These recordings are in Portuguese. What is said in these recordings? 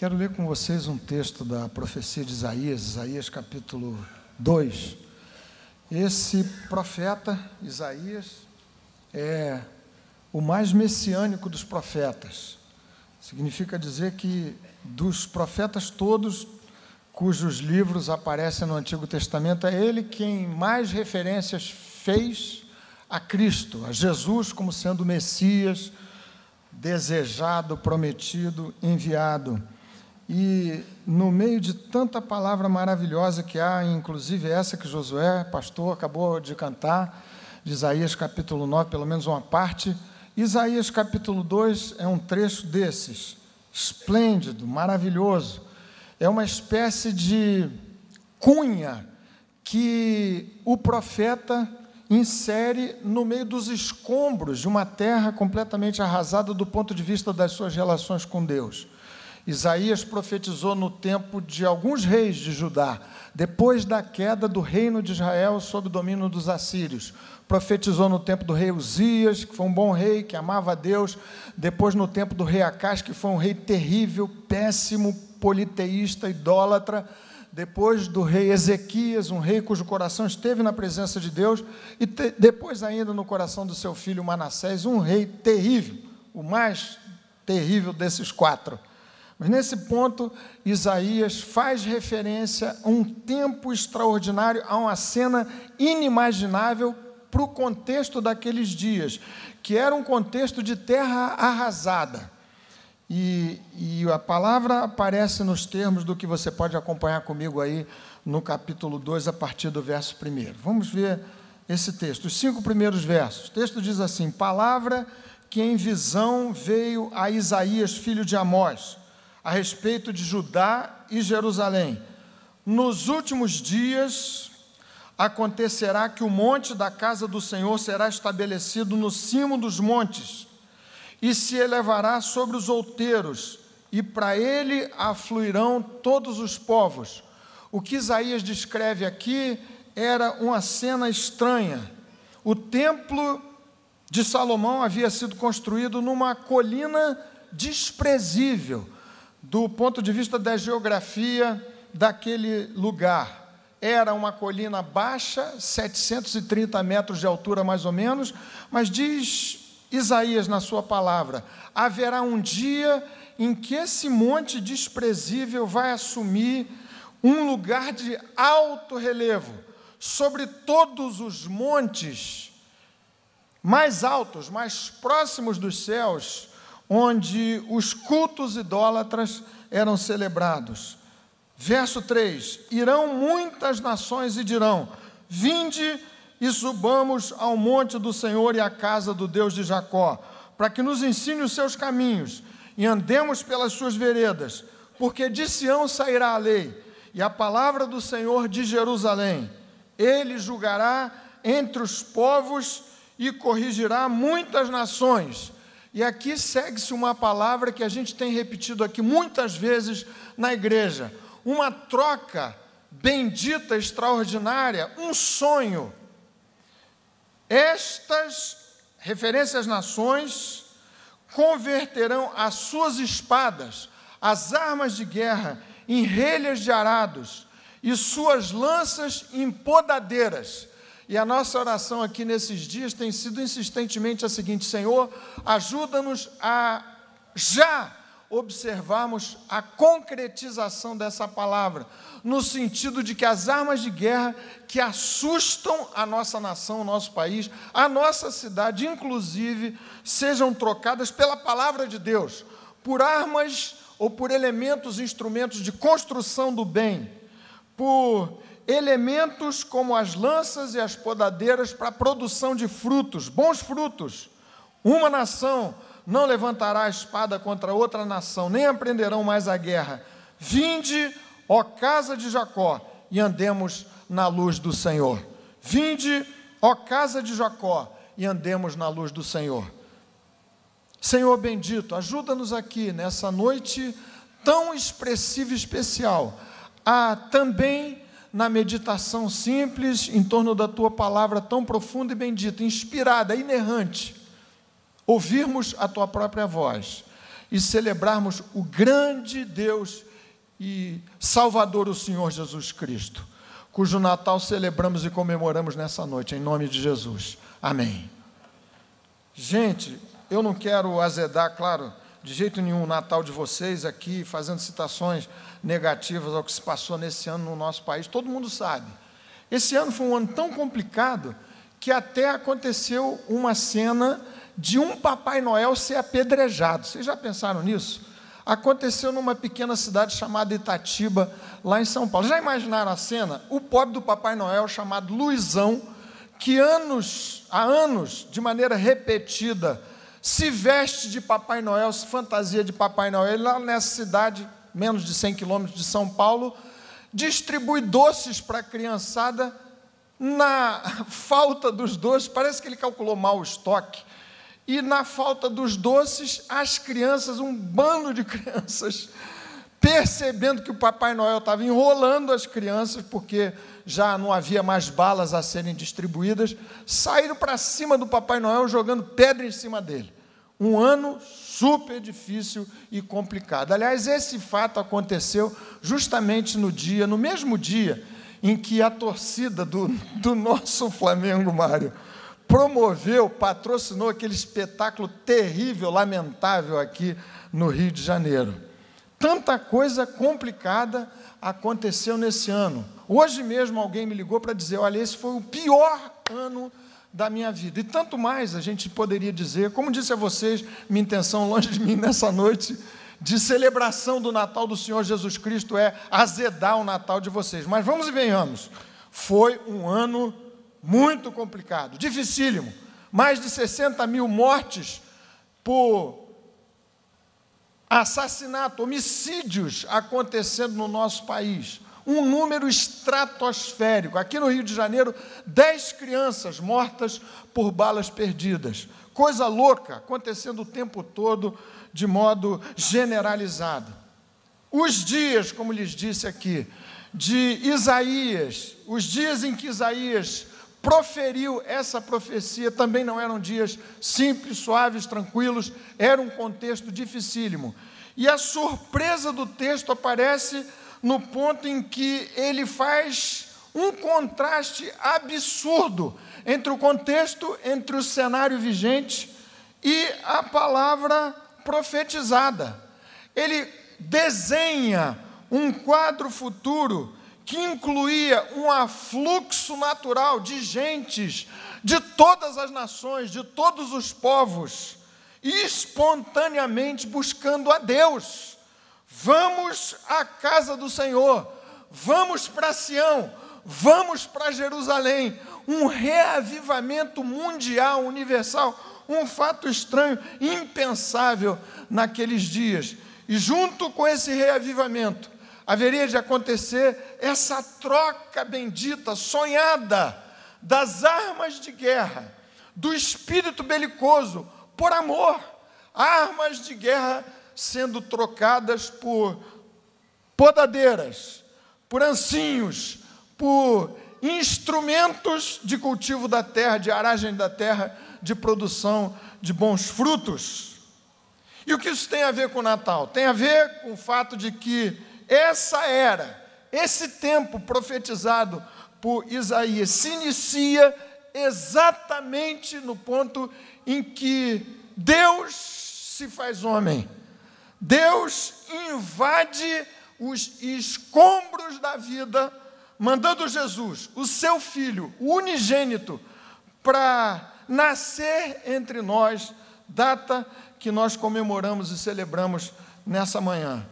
Quero ler com vocês um texto da profecia de Isaías, Isaías capítulo 2. Esse profeta, Isaías, é o mais messiânico dos profetas. Significa dizer que dos profetas todos, cujos livros aparecem no Antigo Testamento, é ele quem mais referências fez a Cristo, a Jesus como sendo o Messias, desejado, prometido, enviado. E no meio de tanta palavra maravilhosa que há, inclusive essa que Josué, pastor, acabou de cantar, de Isaías capítulo 9, pelo menos uma parte, Isaías capítulo 2 é um trecho desses, esplêndido, maravilhoso. É uma espécie de cunha que o profeta insere no meio dos escombros de uma terra completamente arrasada do ponto de vista das suas relações com Deus. Isaías profetizou no tempo de alguns reis de Judá, depois da queda do reino de Israel sob o domínio dos assírios. Profetizou no tempo do rei Uzias, que foi um bom rei, que amava a Deus. Depois no tempo do rei Acás, que foi um rei terrível, péssimo, politeísta, idólatra. Depois do rei Ezequias, um rei cujo coração esteve na presença de Deus. E depois ainda no coração do seu filho Manassés, um rei terrível, o mais terrível desses quatro. Mas nesse ponto, Isaías faz referência a um tempo extraordinário, a uma cena inimaginável para o contexto daqueles dias, que era um contexto de terra arrasada. E a palavra aparece nos termos do que você pode acompanhar comigo aí no capítulo 2, a partir do verso 1. Vamos ver esse texto, os 5 primeiros versos. O texto diz assim: palavra que em visão veio a Isaías, filho de Amós, a respeito de Judá e Jerusalém. Nos últimos dias acontecerá que o monte da casa do Senhor será estabelecido no cimo dos montes e se elevará sobre os outeiros, e para ele afluirão todos os povos. O que Isaías descreve aqui era uma cena estranha. O templo de Salomão havia sido construído numa colina desprezível, do ponto de vista da geografia daquele lugar. Era uma colina baixa, 730 metros de altura mais ou menos, mas diz Isaías na sua palavra, haverá um dia em que esse monte desprezível vai assumir um lugar de alto relevo, sobre todos os montes mais altos, mais próximos dos céus, onde os cultos idólatras eram celebrados. Verso 3, irão muitas nações e dirão, vinde e subamos ao monte do Senhor e à casa do Deus de Jacó, para que nos ensine os seus caminhos e andemos pelas suas veredas, porque de Sião sairá a lei e a palavra do Senhor de Jerusalém. Ele julgará entre os povos e corrigirá muitas nações. E aqui segue-se uma palavra que a gente tem repetido aqui muitas vezes na igreja, uma troca bendita, extraordinária, um sonho. Estas referências nações converterão as suas espadas, as armas de guerra, em relhas de arados, e suas lanças em podadeiras. E a nossa oração aqui nesses dias tem sido insistentemente a seguinte: Senhor, ajuda-nos a já observarmos a concretização dessa palavra, no sentido de que as armas de guerra que assustam a nossa nação, o nosso país, a nossa cidade, inclusive, sejam trocadas pela palavra de Deus, por armas ou por elementos, instrumentos de construção do bem, por elementos como as lanças e as podadeiras para a produção de frutos, bons frutos. Uma nação não levantará a espada contra outra nação, nem aprenderão mais a guerra. Vinde, ó casa de Jacó, e andemos na luz do Senhor. Vinde, ó casa de Jacó, e andemos na luz do Senhor. Senhor bendito, ajuda-nos aqui nessa noite tão expressiva e especial, a também na meditação simples em torno da Tua palavra tão profunda e bendita, inspirada, inerrante, ouvirmos a Tua própria voz e celebrarmos o grande Deus e Salvador, o Senhor Jesus Cristo, cujo Natal celebramos e comemoramos nessa noite, em nome de Jesus. Amém. Gente, eu não quero azedar, claro, de jeito nenhum o Natal de vocês aqui, fazendo citações negativas ao que se passou nesse ano no nosso país. Todo mundo sabe. Esse ano foi um ano tão complicado que até aconteceu uma cena de um Papai Noel ser apedrejado. Vocês já pensaram nisso? Aconteceu numa pequena cidade chamada Itatiba, lá em São Paulo. Já imaginaram a cena? O pobre do Papai Noel, chamado Luizão, que há anos, de maneira repetida, se veste de Papai Noel, se fantasia de Papai Noel, lá nessa cidade, menos de 100 quilômetros de São Paulo, distribui doces para a criançada. Na falta dos doces, parece que ele calculou mal o estoque, e na falta dos doces, as crianças, um bando de crianças, percebendo que o Papai Noel estava enrolando as crianças, porque já não havia mais balas a serem distribuídas, saíram para cima do Papai Noel, jogando pedra em cima dele. Um ano super difícil e complicado. Aliás, esse fato aconteceu justamente no mesmo dia, em que a torcida do nosso Flamengo, Mário, patrocinou aquele espetáculo terrível, lamentável aqui no Rio de Janeiro. Tanta coisa complicada aconteceu nesse ano. Hoje mesmo alguém me ligou para dizer, olha, esse foi o pior ano da minha vida. E tanto mais a gente poderia dizer, como disse a vocês, minha intenção longe de mim nessa noite de celebração do Natal do Senhor Jesus Cristo é azedar o Natal de vocês. Mas vamos e venhamos. Foi um ano muito complicado, dificílimo. Mais de 60 mil mortes por assassinato, homicídios acontecendo no nosso país. Um número estratosférico. Aqui no Rio de Janeiro, 10 crianças mortas por balas perdidas. Coisa louca acontecendo o tempo todo, de modo generalizado. Os dias, como lhes disse aqui, de Isaías, os dias em que Isaías proferiu essa profecia, também não eram dias simples, suaves, tranquilos, era um contexto dificílimo. E a surpresa do texto aparece no ponto em que ele faz um contraste absurdo entre o contexto, entre o cenário vigente e a palavra profetizada. Ele desenha um quadro futuro que incluía um afluxo natural de gentes de todas as nações, de todos os povos, espontaneamente buscando a Deus. Vamos à casa do Senhor, vamos para Sião, vamos para Jerusalém. Um reavivamento mundial, universal, um fato estranho, impensável naqueles dias. E junto com esse reavivamento, haveria de acontecer essa troca bendita, sonhada, das armas de guerra, do espírito belicoso, por amor. Armas de guerra sendo trocadas por podadeiras, por ancinhos, por instrumentos de cultivo da terra, de aragem da terra, de produção de bons frutos. E o que isso tem a ver com o Natal? Tem a ver com o fato de que essa era, esse tempo profetizado por Isaías, se inicia exatamente no ponto em que Deus se faz homem. Deus invade os escombros da vida, mandando Jesus, o seu Filho, o unigênito, para nascer entre nós, data que nós comemoramos e celebramos nessa manhã,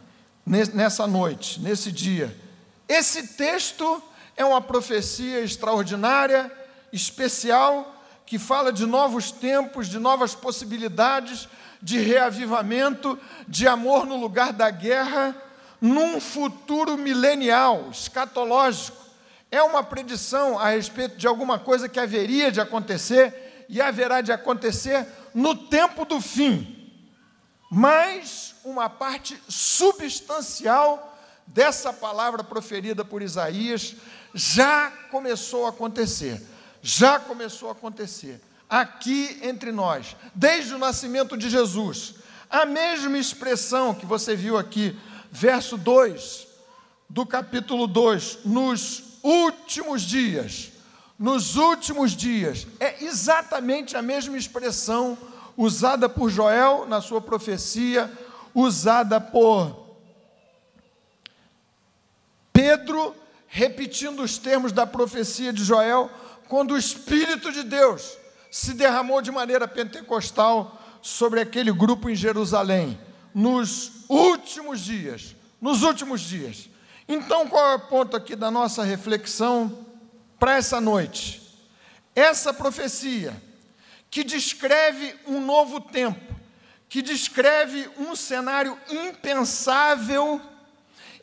nessa noite, nesse dia. Esse texto é uma profecia extraordinária, especial, que fala de novos tempos, de novas possibilidades, de reavivamento, de amor no lugar da guerra, num futuro milenial, escatológico. É uma predição a respeito de alguma coisa que haveria de acontecer e haverá de acontecer no tempo do fim. Mas uma parte substancial dessa palavra proferida por Isaías já começou a acontecer. Já começou a acontecer. Aqui entre nós, desde o nascimento de Jesus, A mesma expressão que você viu aqui, verso 2 do capítulo 2, nos últimos dias. Nos últimos dias, é exatamente a mesma expressão usada por Joel na sua profecia, usada por Pedro, repetindo os termos da profecia de Joel, quando o Espírito de Deus se derramou de maneira pentecostal sobre aquele grupo em Jerusalém, nos últimos dias. Nos últimos dias. Então, qual é o ponto aqui da nossa reflexão para essa noite? Essa profecia que descreve um novo tempo, que descreve um cenário impensável,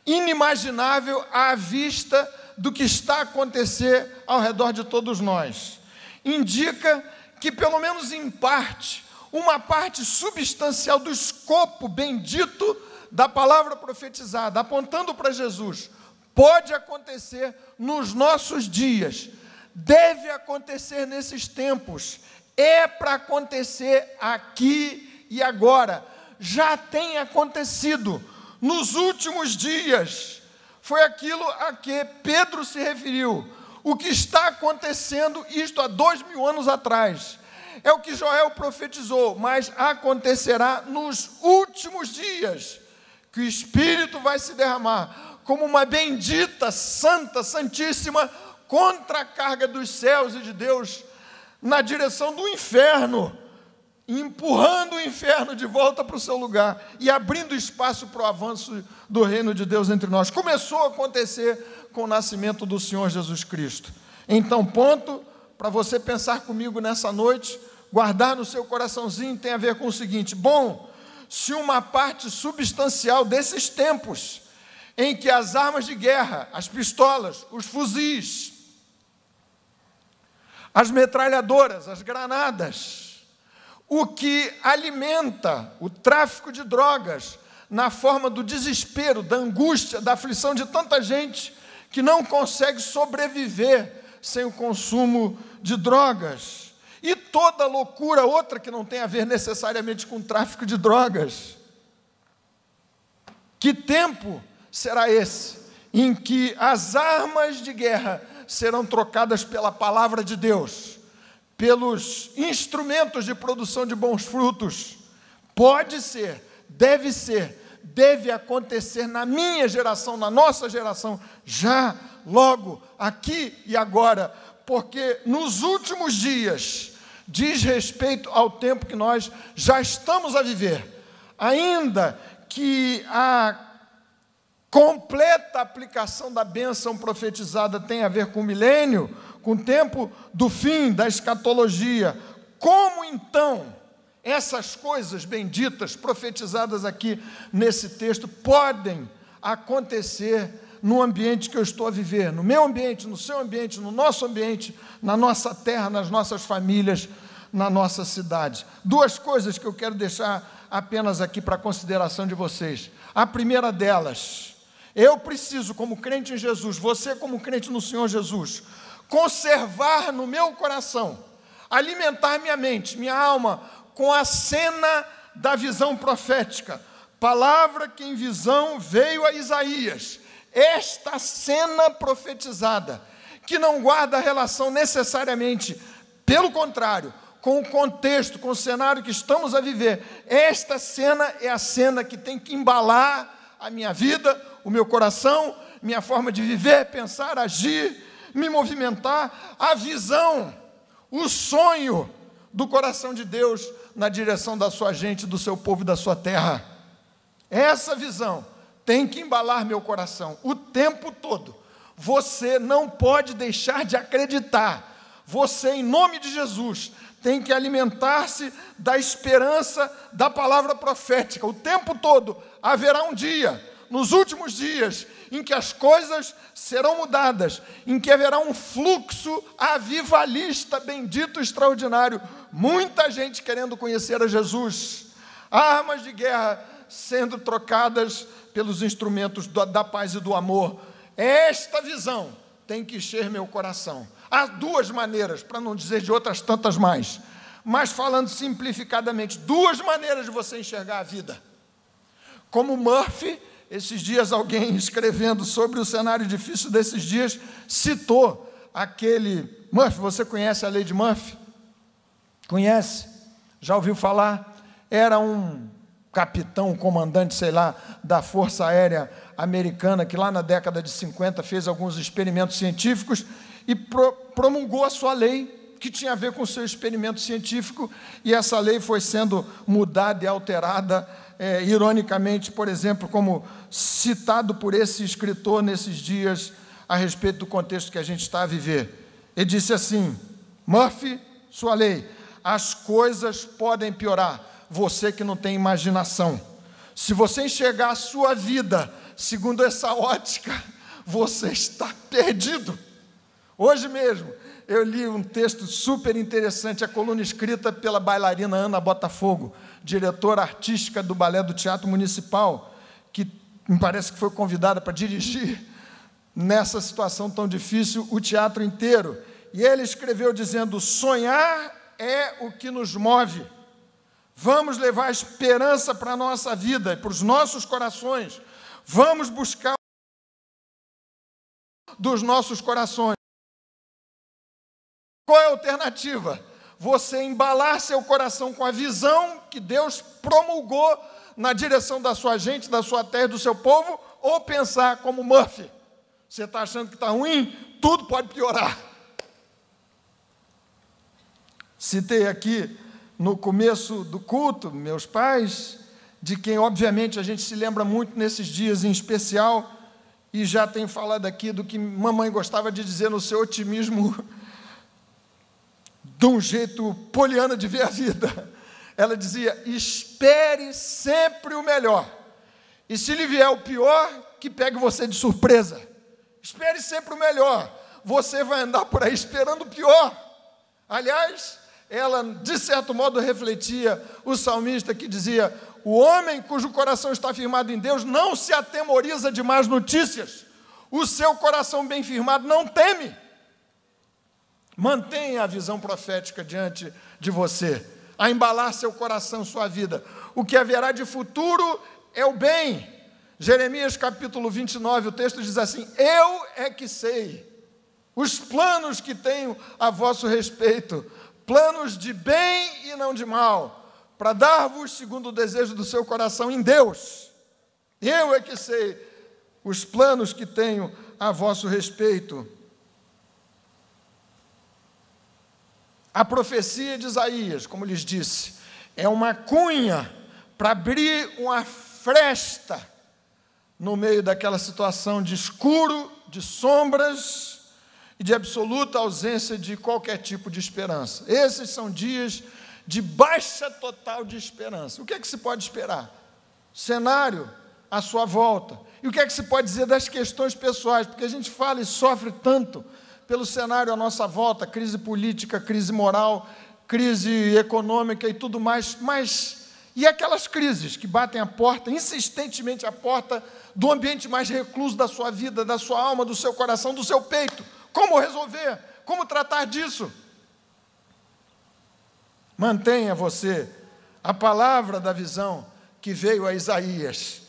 inimaginável à vista do que está a acontecer ao redor de todos nós. Indica que, pelo menos em parte, uma parte substancial do escopo bendito da palavra profetizada, apontando para Jesus, pode acontecer nos nossos dias, deve acontecer nesses tempos, é para acontecer aqui e agora, já tem acontecido nos últimos dias. Foi aquilo a que Pedro se referiu. O que está acontecendo, isto há 2000 anos atrás, é o que Joel profetizou, mas acontecerá nos últimos dias, que o Espírito vai se derramar como uma bendita, santa, santíssima contra-carga dos céus e de Deus na direção do inferno, empurrando o inferno de volta para o seu lugar e abrindo espaço para o avanço do reino de Deus entre nós. Começou a acontecer com o nascimento do Senhor Jesus Cristo. Então, ponto para você pensar comigo nessa noite, guardar no seu coraçãozinho, tem a ver com o seguinte: bom, se uma parte substancial desses tempos, em que as armas de guerra, as pistolas, os fuzis, as metralhadoras, as granadas, o que alimenta o tráfico de drogas na forma do desespero, da angústia, da aflição de tanta gente que não consegue sobreviver sem o consumo de drogas, e toda loucura outra que não tem a ver necessariamente com o tráfico de drogas. Que tempo será esse em que as armas de guerra serão trocadas pela palavra de Deus, pelos instrumentos de produção de bons frutos? Pode ser, deve acontecer na minha geração, na nossa geração, já, logo, aqui e agora, porque nos últimos dias diz respeito ao tempo que nós já estamos a viver, ainda que a completa aplicação da bênção profetizada tem a ver com o milênio, com o tempo do fim, da escatologia. Como então essas coisas benditas profetizadas aqui nesse texto podem acontecer no ambiente que eu estou a viver, no meu ambiente, no seu ambiente, no nosso ambiente, na nossa terra, nas nossas famílias, na nossa cidade? Duas coisas que eu quero deixar apenas aqui para a consideração de vocês. A primeira delas: eu preciso, como crente em Jesus, você como crente no Senhor Jesus, conservar no meu coração, alimentar minha mente, minha alma, com a cena da visão profética, palavra que em visão veio a Isaías. Esta cena profetizada, que não guarda relação necessariamente, pelo contrário, com o contexto, com o cenário que estamos a viver. Esta cena é a cena que tem que embalar a minha vida, o meu coração, minha forma de viver, pensar, agir, me movimentar, a visão, o sonho do coração de Deus na direção da sua gente, do seu povo e da sua terra. Essa visão tem que embalar meu coração o tempo todo. Você não pode deixar de acreditar. Você, em nome de Jesus, tem que alimentar-se da esperança da palavra profética. O tempo todo haverá um dia, nos últimos dias, em que as coisas serão mudadas, em que haverá um fluxo avivalista, bendito, extraordinário. Muita gente querendo conhecer a Jesus. Armas de guerra sendo trocadas pelos instrumentos da paz e do amor. Esta visão tem que encher meu coração. Há duas maneiras, para não dizer de outras tantas mais, mas falando simplificadamente, duas maneiras de você enxergar a vida. Como Murphy, esses dias alguém escrevendo sobre o cenário difícil desses dias, citou aquele... Murphy, você conhece a lei de Murphy? Conhece? Já ouviu falar? Era um capitão, comandante, sei lá, da Força Aérea Americana, que lá na década de 50 fez alguns experimentos científicos e promulgou a sua lei, que tinha a ver com o seu experimento científico, e essa lei foi sendo mudada e alterada, ironicamente, por exemplo, como citado por esse escritor nesses dias, a respeito do contexto que a gente está a viver. Ele disse assim: Murphy, sua lei, as coisas podem piorar, você que não tem imaginação. Se você enxergar a sua vida segundo essa ótica, você está perdido. Hoje mesmo, eu li um texto super interessante, a coluna escrita pela bailarina Ana Botafogo, diretora artística do Balé do Teatro Municipal, que me parece que foi convidada para dirigir, nessa situação tão difícil, o teatro inteiro. E ele escreveu dizendo: sonhar é o que nos move. Vamos levar esperança para a nossa vida e para os nossos corações. Vamos buscar dos nossos corações. Qual é a alternativa? Você embalar seu coração com a visão que Deus promulgou na direção da sua gente, da sua terra e do seu povo, ou pensar como Murphy. Você está achando que está ruim? Tudo pode piorar. Citei aqui no começo do culto, meus pais, de quem obviamente a gente se lembra muito nesses dias em especial, e já tenho falado aqui do que mamãe gostava de dizer no seu otimismo, de um jeito poliana de ver a vida. Ela dizia: espere sempre o melhor, e se lhe vier o pior, que pegue você de surpresa. Espere sempre o melhor, você vai andar por aí esperando o pior. Aliás, ela, de certo modo, refletia o salmista que dizia: o homem cujo coração está firmado em Deus não se atemoriza de más notícias, o seu coração bem firmado não teme. Mantenha a visão profética diante de você, a embalar seu coração, sua vida. O que haverá de futuro é o bem. Jeremias capítulo 29, o texto diz assim: eu é que sei os planos que tenho a vosso respeito, planos de bem e não de mal, para dar-vos segundo o desejo do seu coração em Deus. Eu é que sei os planos que tenho a vosso respeito. A profecia de Isaías, como lhes disse, é uma cunha para abrir uma fresta no meio daquela situação de escuro, de sombras e de absoluta ausência de qualquer tipo de esperança. Esses são dias de baixa total de esperança. O que é que se pode esperar? Cenário à sua volta. E o que é que se pode dizer das questões pessoais? Porque a gente fala e sofre tanto pelo cenário à nossa volta, crise política, crise moral, crise econômica e tudo mais, mas e aquelas crises que batem a porta, insistentemente a porta do ambiente mais recluso da sua vida, da sua alma, do seu coração, do seu peito? Como resolver? Como tratar disso? Mantenha você a palavra da visão que veio a Isaías.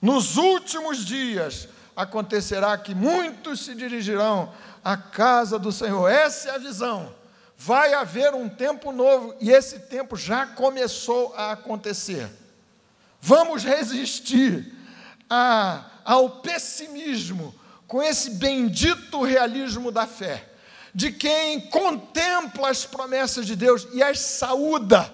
Nos últimos dias acontecerá que muitos se dirigirão à casa do Senhor. Essa é a visão. Vai haver um tempo novo, e esse tempo já começou a acontecer. Vamos resistir ao pessimismo com esse bendito realismo da fé, de quem contempla as promessas de Deus e as saúda.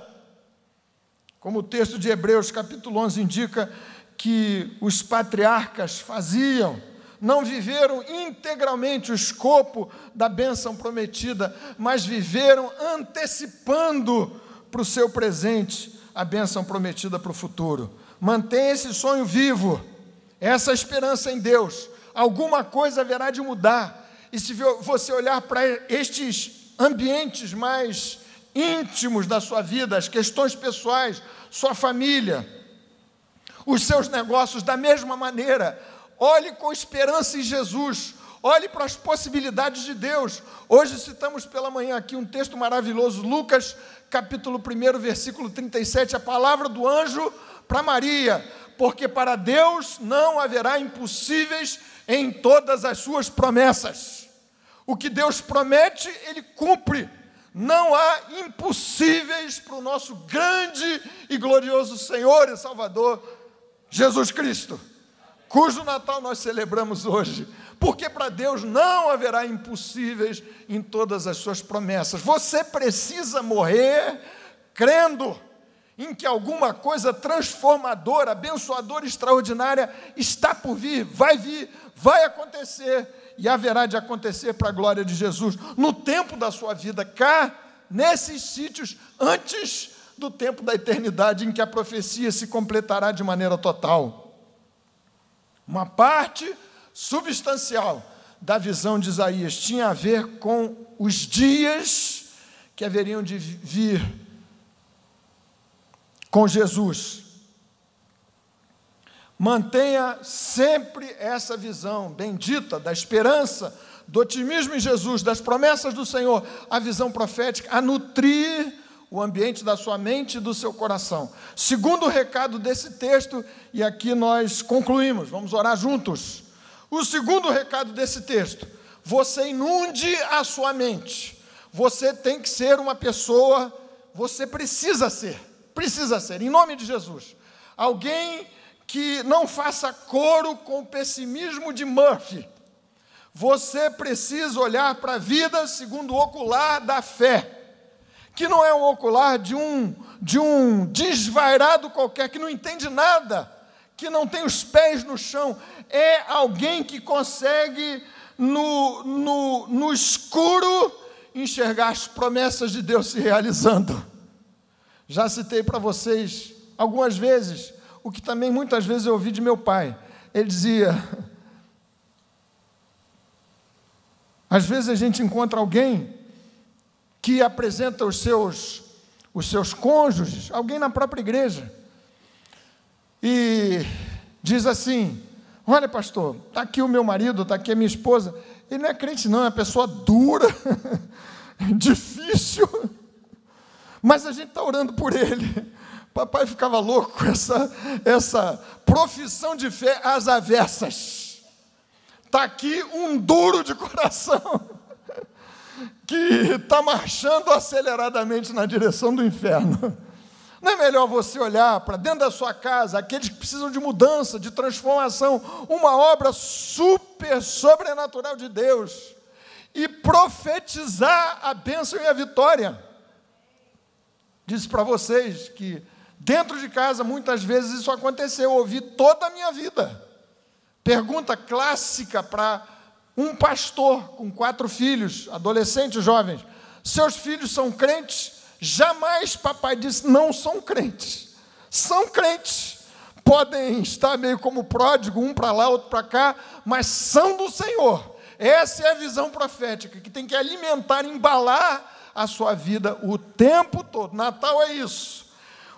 Como o texto de Hebreus, capítulo 11, indica que os patriarcas faziam, não viveram integralmente o escopo da bênção prometida, mas viveram antecipando para o seu presente a bênção prometida para o futuro. Mantenha esse sonho vivo, essa esperança em Deus. Alguma coisa haverá de mudar. E se você olhar para estes ambientes mais íntimos da sua vida, as questões pessoais, sua família, os seus negócios, da mesma maneira, olhe com esperança em Jesus, olhe para as possibilidades de Deus. Hoje citamos pela manhã aqui um texto maravilhoso, Lucas capítulo 1, versículo 37, a palavra do anjo para Maria, porque para Deus não haverá impossíveis em todas as suas promessas. O que Deus promete, Ele cumpre. Não há impossíveis para o nosso grande e glorioso Senhor e Salvador, Jesus Cristo, cujo Natal nós celebramos hoje. Porque para Deus não haverá impossíveis em todas as suas promessas. Você precisa morrer crendo em que alguma coisa transformadora, abençoadora, extraordinária está por vir, vai acontecer e haverá de acontecer para a glória de Jesus no tempo da sua vida cá, nesses sítios, antes do tempo da eternidade em que a profecia se completará de maneira total. Uma parte substancial da visão de Isaías tinha a ver com os dias que haveriam de vir com Jesus. Mantenha sempre essa visão bendita da esperança, do otimismo em Jesus, das promessas do Senhor, a visão profética, a nutrir o ambiente da sua mente e do seu coração. Segundo recado desse texto, e aqui nós concluímos, vamos orar juntos. O segundo recado desse texto: você inunde a sua mente. Você tem que ser uma pessoa, você precisa ser, em nome de Jesus, alguém que não faça coro com o pessimismo de Murphy. Você precisa olhar para a vida segundo o ocular da fé, que não é um ocular de um desvairado qualquer, que não entende nada, que não tem os pés no chão. É alguém que consegue, no escuro, enxergar as promessas de Deus se realizando. Já citei para vocês algumas vezes, o que também muitas vezes eu ouvi de meu pai. Ele dizia, às vezes a gente encontra alguém que apresenta os seus cônjuges, alguém na própria igreja, e diz assim: olha, pastor, está aqui o meu marido, está aqui a minha esposa. Ele não é crente não, é uma pessoa dura, difícil, mas a gente está orando por ele. Papai ficava louco com essa profissão de fé às avessas. Está aqui um duro de coração, que está marchando aceleradamente na direção do inferno. Não é melhor você olhar para dentro da sua casa, aqueles que precisam de mudança, de transformação, uma obra sobrenatural de Deus, e profetizar a bênção e a vitória? Disse para vocês que dentro de casa muitas vezes isso aconteceu, eu ouvi toda a minha vida. Pergunta clássica para um pastor com 4 filhos, adolescentes, jovens: seus filhos são crentes? Jamais papai disse, não são crentes. São crentes. Podem estar meio como pródigo, um para lá, outro para cá, mas são do Senhor. Essa é a visão profética, que tem que alimentar, embalar a sua vida o tempo todo. Natal é isso.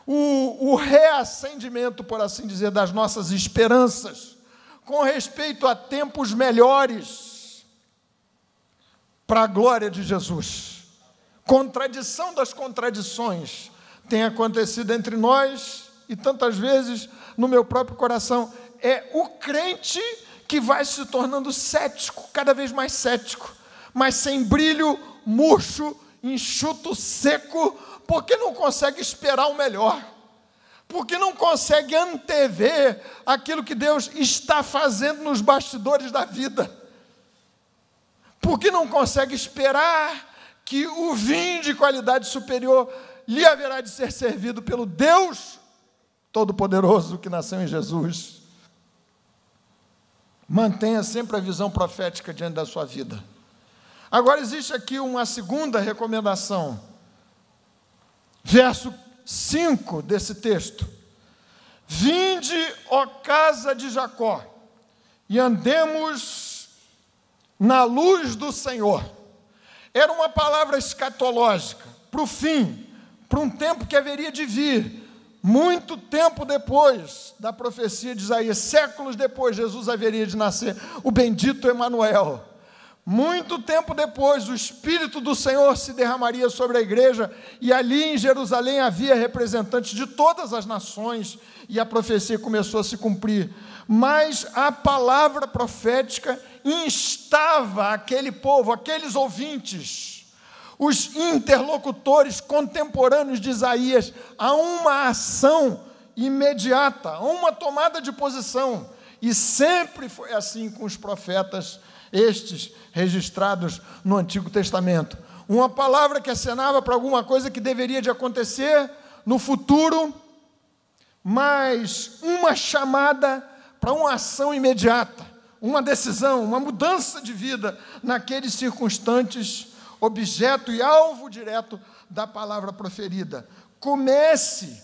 O reacendimento, por assim dizer, das nossas esperanças, com respeito a tempos melhores, para a glória de Jesus. Contradição das contradições tem acontecido entre nós, e tantas vezes no meu próprio coração. É o crente que vai se tornando cético, cada vez mais cético, mas sem brilho, murcho, enxuto, seco, porque não consegue esperar o melhor, porque não consegue antever aquilo que Deus está fazendo nos bastidores da vida, porque não consegue esperar que o vinho de qualidade superior lhe haverá de ser servido pelo Deus Todo-Poderoso que nasceu em Jesus. Mantenha sempre a visão profética diante da sua vida. Agora existe aqui uma segunda recomendação. Verso 5 desse texto: vinde, ó casa de Jacó, e andemos na luz do Senhor. Era uma palavra escatológica, para o fim, para um tempo que haveria de vir. Muito tempo depois da profecia de Isaías, séculos depois, Jesus haveria de nascer, o bendito Emanuel, Muito tempo depois, o Espírito do Senhor se derramaria sobre a igreja, e ali em Jerusalém havia representantes de todas as nações, e a profecia começou a se cumprir. Mas a palavra profética instava aquele povo, aqueles ouvintes, os interlocutores contemporâneos de Isaías, a uma ação imediata, a uma tomada de posição. E sempre foi assim com os profetas, estes registrados no Antigo Testamento. Uma palavra que acenava para alguma coisa que deveria de acontecer no futuro, mas uma chamada para uma ação imediata, uma decisão, uma mudança de vida naqueles circunstantes, objeto e alvo direto da palavra proferida. Comece.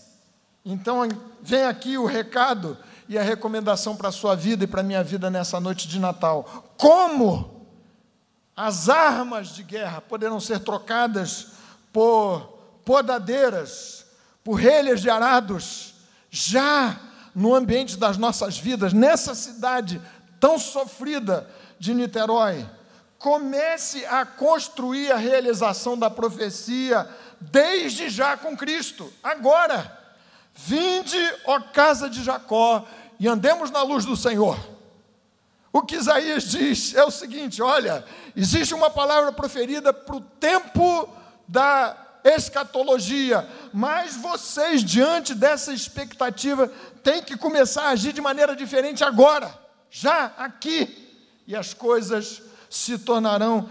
Então, vem aqui o recado e a recomendação para a sua vida e para a minha vida nessa noite de Natal. Como as armas de guerra poderão ser trocadas por podadeiras, por relhas de arados, já no ambiente das nossas vidas, nessa cidade tão sofrida de Niterói. Comece a construir a realização da profecia desde já com Cristo, agora. Vinde, ó casa de Jacó, e andemos na luz do Senhor. O que Isaías diz é o seguinte: olha, existe uma palavra proferida para o tempo da escatologia, mas vocês, diante dessa expectativa, têm que começar a agir de maneira diferente agora, já, aqui, e as coisas se tornarão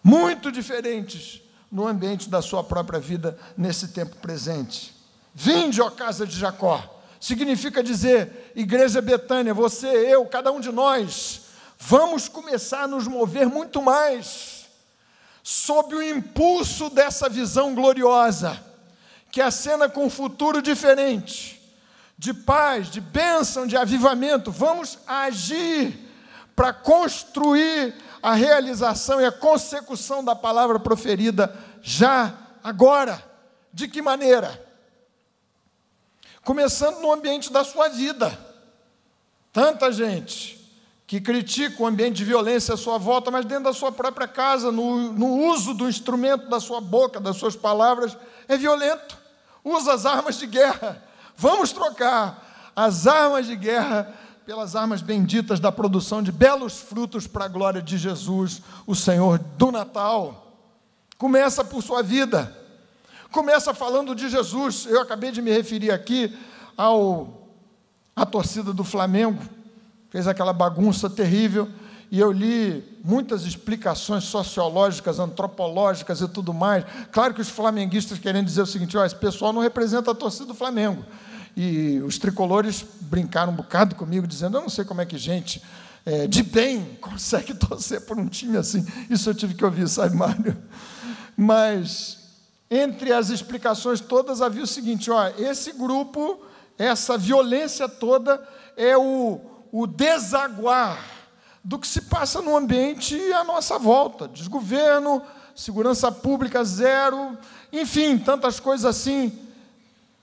muito diferentes no ambiente da sua própria vida, nesse tempo presente. Vinde, ó casa de Jacó, significa dizer, igreja Betânia, você, eu, cada um de nós, vamos começar a nos mover muito mais, sob o impulso dessa visão gloriosa, que acena com um futuro diferente, de paz, de bênção, de avivamento. Vamos agir para construir a realização e a consecução da palavra proferida já, agora. De que maneira? Começando no ambiente da sua vida. Tanta gente que critica o ambiente de violência à sua volta, mas dentro da sua própria casa, no uso do instrumento da sua boca, das suas palavras, é violento. Usa as armas de guerra. Vamos trocar as armas de guerra pelas armas benditas da produção de belos frutos para a glória de Jesus, o Senhor do Natal. Começa por sua vida. Começa falando de Jesus. Eu acabei de me referir aqui à torcida do Flamengo, fez aquela bagunça terrível, e eu li muitas explicações sociológicas, antropológicas e tudo mais. Claro que os flamenguistas querem dizer o seguinte: esse pessoal não representa a torcida do Flamengo. E os tricolores brincaram um bocado comigo, dizendo, eu não sei como é que gente de bem consegue torcer por um time assim. Isso eu tive que ouvir, sabe, Mário? Mas, entre as explicações todas, havia o seguinte: esse grupo, essa violência toda, é o desaguar do que se passa no ambiente à nossa volta. Desgoverno, segurança pública zero, enfim, tantas coisas assim.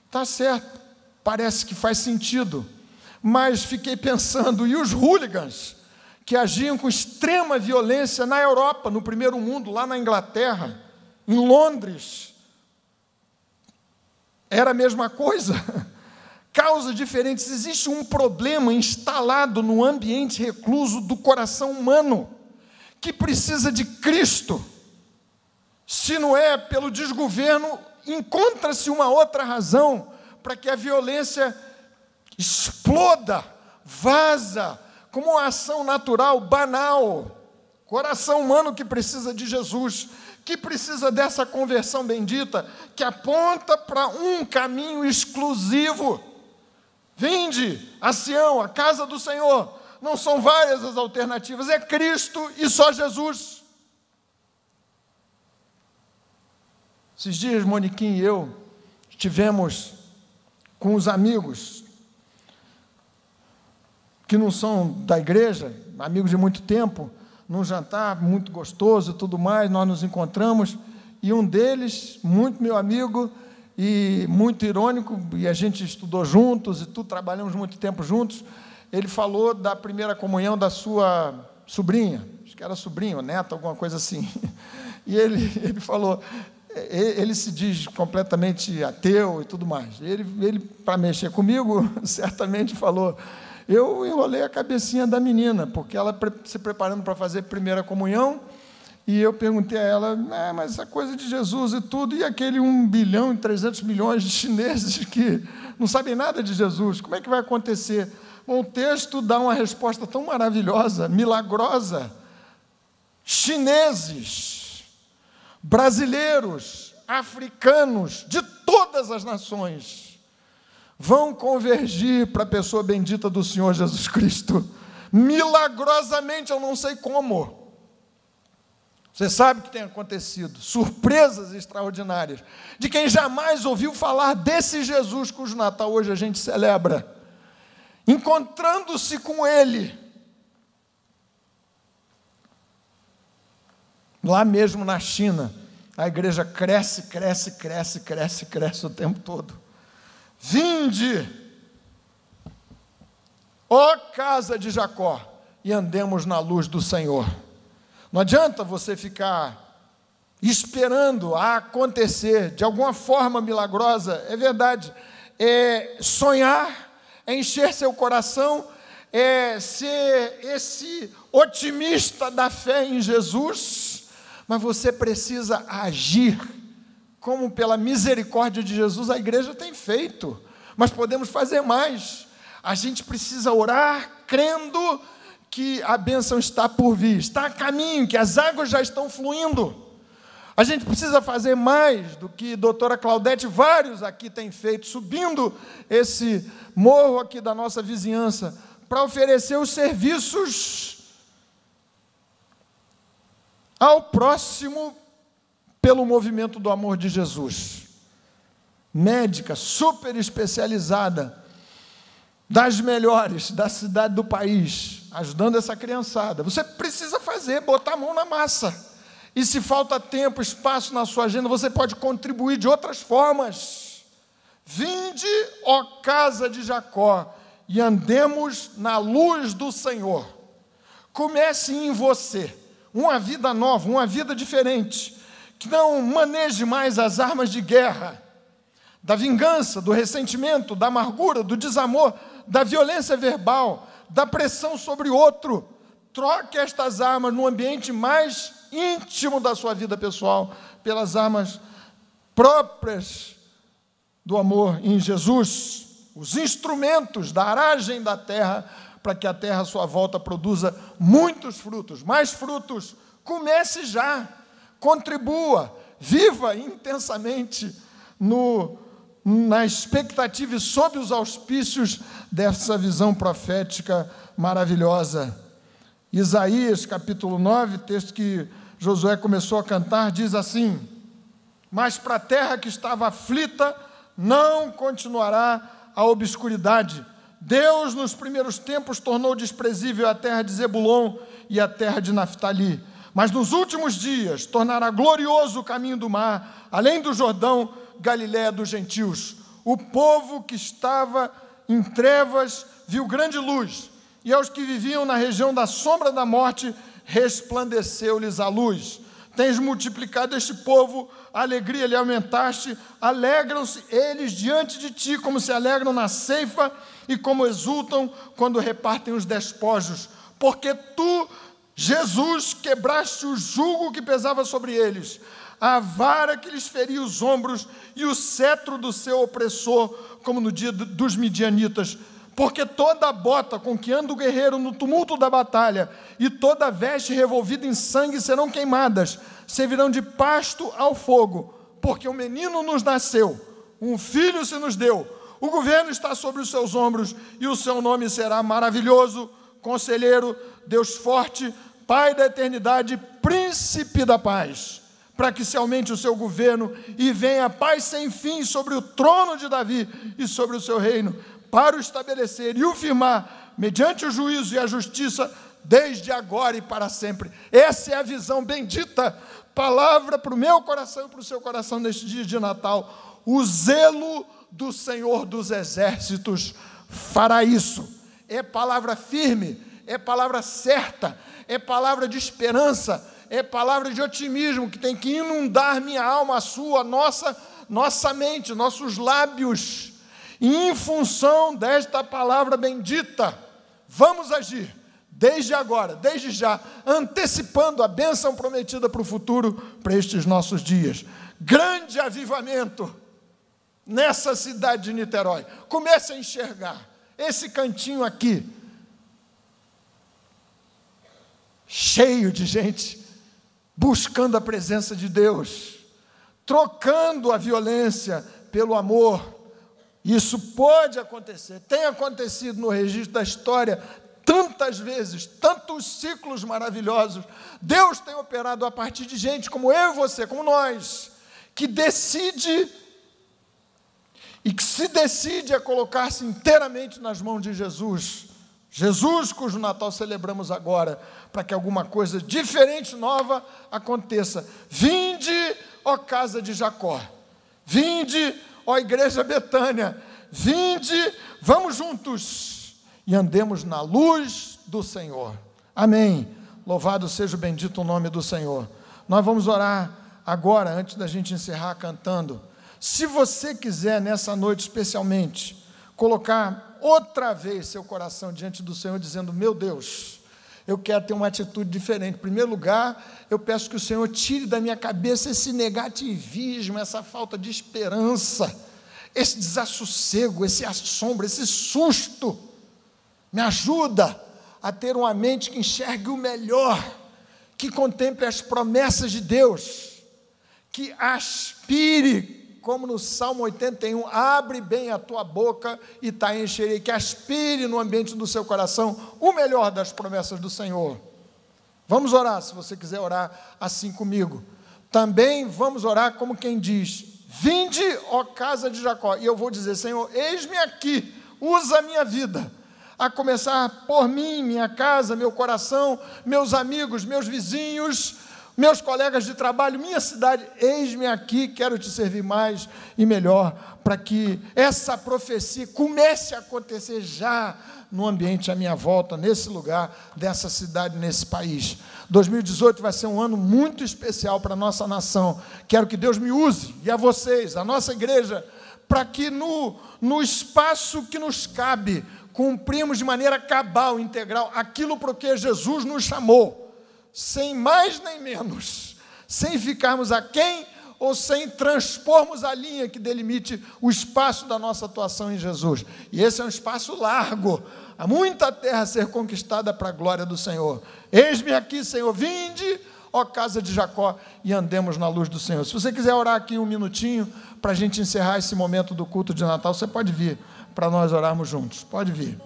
Está certo, parece que faz sentido, mas fiquei pensando, e os hooligans, que agiam com extrema violência na Europa, no primeiro mundo, lá na Inglaterra, em Londres, era a mesma coisa? Causas diferentes. Existe um problema instalado no ambiente recluso do coração humano, que precisa de Cristo. Se não é pelo desgoverno, encontra-se uma outra razão para que a violência exploda, vaza, como uma ação natural, banal. Coração humano que precisa de Jesus, que precisa dessa conversão bendita, que aponta para um caminho exclusivo. Vinde a Sião, a casa do Senhor. Não são várias as alternativas, é Cristo e só Jesus. Esses dias, Moniquinha e eu estivemos com os amigos que não são da igreja, amigos de muito tempo, num jantar muito gostoso e tudo mais. Nós nos encontramos, e um deles, muito meu amigo e muito irônico, e a gente estudou juntos e tudo, trabalhamos muito tempo juntos, ele falou da primeira comunhão da sua sobrinha, acho que era sobrinha, neta, alguma coisa assim. E ele falou, ele se diz completamente ateu e tudo mais. Ele para mexer comigo, certamente falou, eu enrolei a cabecinha da menina, porque ela se preparando para fazer primeira comunhão, e eu perguntei a ela, mas essa coisa de Jesus e tudo, e aquele 1 bilhão e 300 milhões de chineses que não sabem nada de Jesus, como é que vai acontecer? Bom, o texto dá uma resposta tão maravilhosa, milagrosa. Chineses, brasileiros, africanos, de todas as nações, vão convergir para a pessoa bendita do Senhor Jesus Cristo, milagrosamente, eu não sei como. Você sabe o que tem acontecido, surpresas extraordinárias, de quem jamais ouviu falar desse Jesus cujo Natal hoje a gente celebra, encontrando-se com Ele, lá mesmo na China, a igreja cresce o tempo todo. Vinde, ó casa de Jacó, e andemos na luz do Senhor. Não adianta você ficar esperando a acontecer de alguma forma milagrosa, é verdade, é sonhar, é encher seu coração, é ser esse otimista da fé em Jesus, mas você precisa agir, como pela misericórdia de Jesus a igreja tem feito, mas podemos fazer mais. A gente precisa orar crendo que a bênção está por vir, está a caminho, que as águas já estão fluindo. A gente precisa fazer mais do que a doutora Claudete, vários aqui têm feito, subindo esse morro aqui da nossa vizinhança, para oferecer os serviços ao próximo pelo movimento do amor de Jesus. Médica, super especializada, das melhores da cidade do país, ajudando essa criançada. Você precisa fazer, botar a mão na massa. E se falta tempo, espaço na sua agenda, você pode contribuir de outras formas. Vinde, ó casa de Jacó, e andemos na luz do Senhor. Comece em você uma vida nova, uma vida diferente, que não maneje mais as armas de guerra, da vingança, do ressentimento, da amargura, do desamor, da violência verbal, da pressão sobre o outro. Troque estas armas no ambiente mais íntimo da sua vida pessoal, pelas armas próprias do amor em Jesus, os instrumentos da aragem da terra, para que a terra à sua volta produza muitos frutos, mais frutos. Comece já, contribua, viva intensamente na expectativa e sob os auspícios dessa visão profética maravilhosa. Isaías, capítulo 9, texto que Josué começou a cantar, diz assim: mas para a terra que estava aflita, não continuará a obscuridade. Deus, nos primeiros tempos, tornou desprezível a terra de Zebulon e a terra de Naftali, mas nos últimos dias tornará glorioso o caminho do mar, além do Jordão, Galiléia dos gentios. O povo que estava em trevas viu grande luz, e aos que viviam na região da sombra da morte, resplandeceu-lhes a luz. Tens multiplicado este povo, a alegria lhe aumentaste, alegram-se eles diante de ti, como se alegram na ceifa, e como exultam quando repartem os despojos, porque tu, Jesus, quebraste o jugo que pesava sobre eles, a vara que lhes feria os ombros, e o cetro do seu opressor, como no dia dos midianitas. Porque toda a bota com que anda o guerreiro no tumulto da batalha, e toda a veste revolvida em sangue serão queimadas, servirão de pasto ao fogo, porque um menino nos nasceu, um filho se nos deu, o governo está sobre os seus ombros, e o seu nome será maravilhoso, conselheiro, Deus forte, Pai da eternidade, príncipe da paz, para que se aumente o seu governo, e venha a paz sem fim sobre o trono de Davi, e sobre o seu reino, para o estabelecer e o firmar, mediante o juízo e a justiça, desde agora e para sempre. Essa é a visão bendita, palavra para o meu coração e para o seu coração neste dia de Natal. O zelo do Senhor dos Exércitos fará isso. é palavra firme, é palavra certa, é palavra de esperança, é palavra de otimismo, que tem que inundar minha alma, a sua, a nossa mente, nossos lábios. E em função desta palavra bendita, vamos agir, desde agora, desde já, antecipando a bênção prometida para o futuro, para estes nossos dias. Grande avivamento nessa cidade de Niterói. Comece a enxergar esse cantinho aqui, cheio de gente buscando a presença de Deus, trocando a violência pelo amor. Isso pode acontecer, tem acontecido no registro da história tantas vezes, tantos ciclos maravilhosos. Deus tem operado a partir de gente como eu e você, como nós, que decide e que se decide a colocar-se inteiramente nas mãos de Jesus. Jesus, cujo Natal celebramos agora, para que alguma coisa diferente, nova, aconteça. Vinde, ó casa de Jacó, vinde, ó igreja Betânia, vinde, vamos juntos e andemos na luz do Senhor. Amém. Louvado seja o bendito nome do Senhor. Nós vamos orar agora, antes da gente encerrar cantando. Se você quiser, nessa noite especialmente, colocar outra vez seu coração diante do Senhor, dizendo: meu Deus, eu quero ter uma atitude diferente. Em primeiro lugar, eu peço que o Senhor tire da minha cabeça esse negativismo, essa falta de esperança, esse desassossego, esse assombro, esse susto. Me ajuda a ter uma mente que enxergue o melhor, que contemple as promessas de Deus, que aspire, como no Salmo 81, abre bem a tua boca e te encherei, que aspire no ambiente do seu coração o melhor das promessas do Senhor. Vamos orar, se você quiser orar assim comigo. Também vamos orar como quem diz: vinde, ó casa de Jacó. E eu vou dizer: Senhor, eis-me aqui, usa a minha vida, a começar por mim, minha casa, meu coração, meus amigos, meus vizinhos, meus colegas de trabalho, minha cidade. Eis-me aqui, quero te servir mais e melhor, para que essa profecia comece a acontecer já no ambiente à minha volta, nesse lugar, dessa cidade, nesse país. 2018 vai ser um ano muito especial para a nossa nação. Quero que Deus me use, e a vocês, a nossa igreja, para que no espaço que nos cabe, cumprimos de maneira cabal, integral, aquilo para o que Jesus nos chamou, sem mais nem menos, sem ficarmos aquém ou sem transpormos a linha que delimite o espaço da nossa atuação em Jesus. E esse é um espaço largo, há muita terra a ser conquistada para a glória do Senhor. Eis-me aqui, Senhor, vinde, ó casa de Jacó, e andemos na luz do Senhor. Se você quiser orar aqui um minutinho, para a gente encerrar esse momento do culto de Natal, você pode vir, para nós orarmos juntos. Pode vir.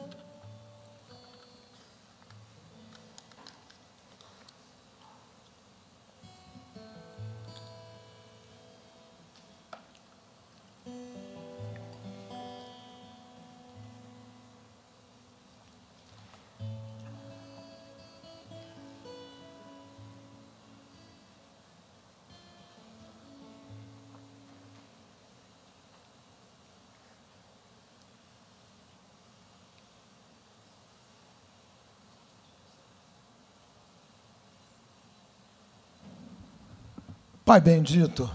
Pai bendito,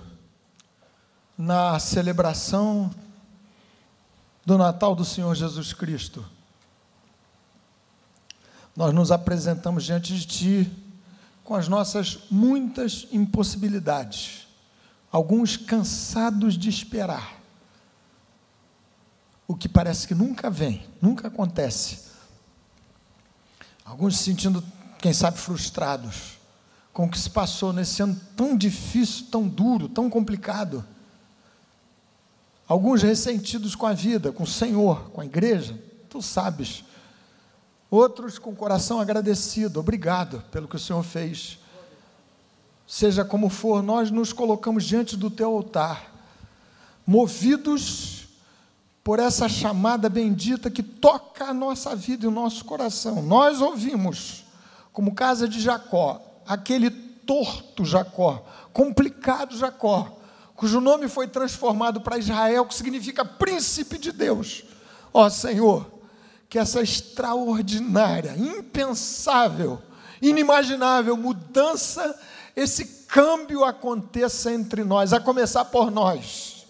na celebração do Natal do Senhor Jesus Cristo, nós nos apresentamos diante de Ti com as nossas muitas impossibilidades, alguns cansados de esperar, o que parece que nunca vem, nunca acontece, alguns se sentindo, quem sabe, frustrados com o que se passou nesse ano tão difícil, tão duro, tão complicado. Alguns ressentidos com a vida, com o Senhor, com a igreja, tu sabes. Outros com o coração agradecido, obrigado pelo que o Senhor fez. Seja como for, nós nos colocamos diante do teu altar, movidos por essa chamada bendita que toca a nossa vida e o nosso coração. Nós ouvimos, como casa de Jacó, aquele torto Jacó, complicado Jacó, cujo nome foi transformado para Israel, que significa príncipe de Deus. Ó Senhor, que essa extraordinária, impensável, inimaginável mudança, esse câmbio aconteça entre nós, a começar por nós.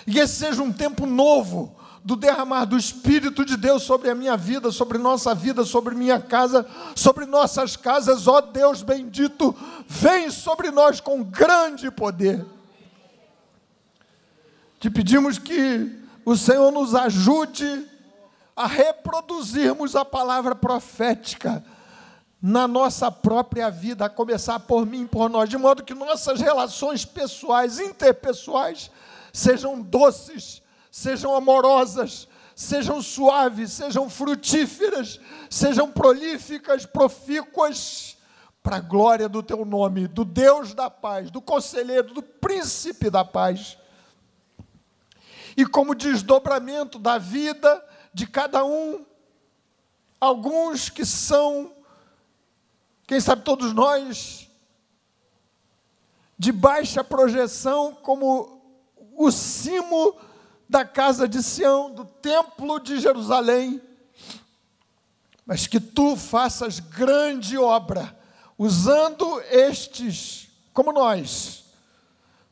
E esse seja um tempo novo do derramar do Espírito de Deus sobre a minha vida, sobre nossa vida, sobre minha casa, sobre nossas casas. Ó Deus bendito, vem sobre nós com grande poder. Te pedimos que o Senhor nos ajude a reproduzirmos a palavra profética na nossa própria vida, a começar por mim, por nós, de modo que nossas relações pessoais, interpessoais, sejam doces, sejam amorosas, sejam suaves, sejam frutíferas, sejam prolíficas, profícuas, para a glória do teu nome, do Deus da paz, do conselheiro, do príncipe da paz. E como desdobramento da vida de cada um, alguns que são, quem sabe todos nós, de baixa projeção, como o cimo da casa de Sião, do templo de Jerusalém, mas que tu faças grande obra, usando estes, como nós,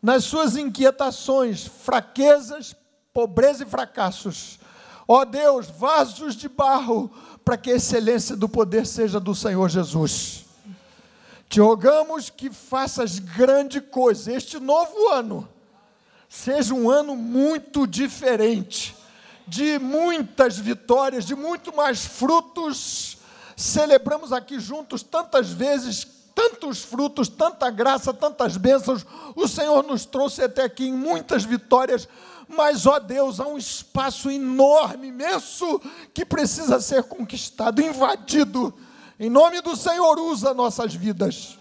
nas suas inquietações, fraquezas, pobreza e fracassos. Ó Deus, vasos de barro, para que a excelência do poder seja do Senhor Jesus. Te rogamos que faças grande coisa. Este novo ano seja um ano muito diferente, de muitas vitórias, de muito mais frutos. Celebramos aqui juntos tantas vezes, tantos frutos, tanta graça, tantas bênçãos. O Senhor nos trouxe até aqui em muitas vitórias, mas, ó Deus, há um espaço enorme, imenso, que precisa ser conquistado, invadido. Em nome do Senhor, usa nossas vidas.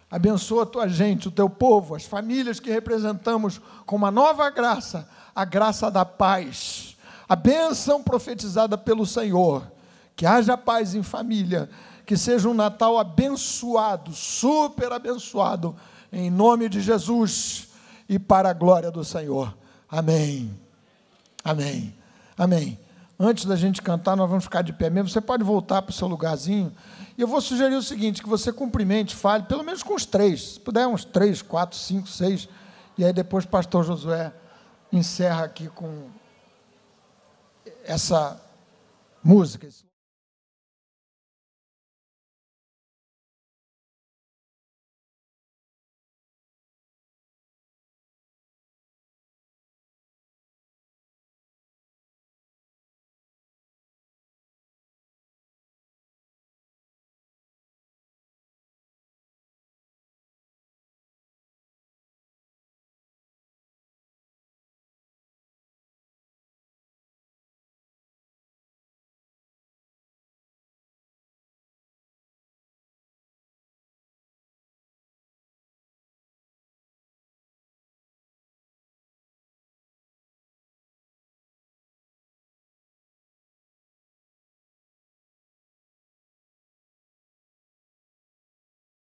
Abençoa a tua gente, o teu povo, as famílias que representamos com uma nova graça, a graça da paz, a bênção profetizada pelo Senhor. Que haja paz em família, que seja um Natal abençoado, super abençoado, em nome de Jesus e para a glória do Senhor. Amém. Amém. Amém. Antes da gente cantar, nós vamos ficar de pé mesmo. Você pode voltar para o seu lugarzinho. E eu vou sugerir o seguinte, que você cumprimente, fale, pelo menos com os 3. Se puder, uns 3, 4, 5, 6. E aí depois o pastor Josué encerra aqui com essa música.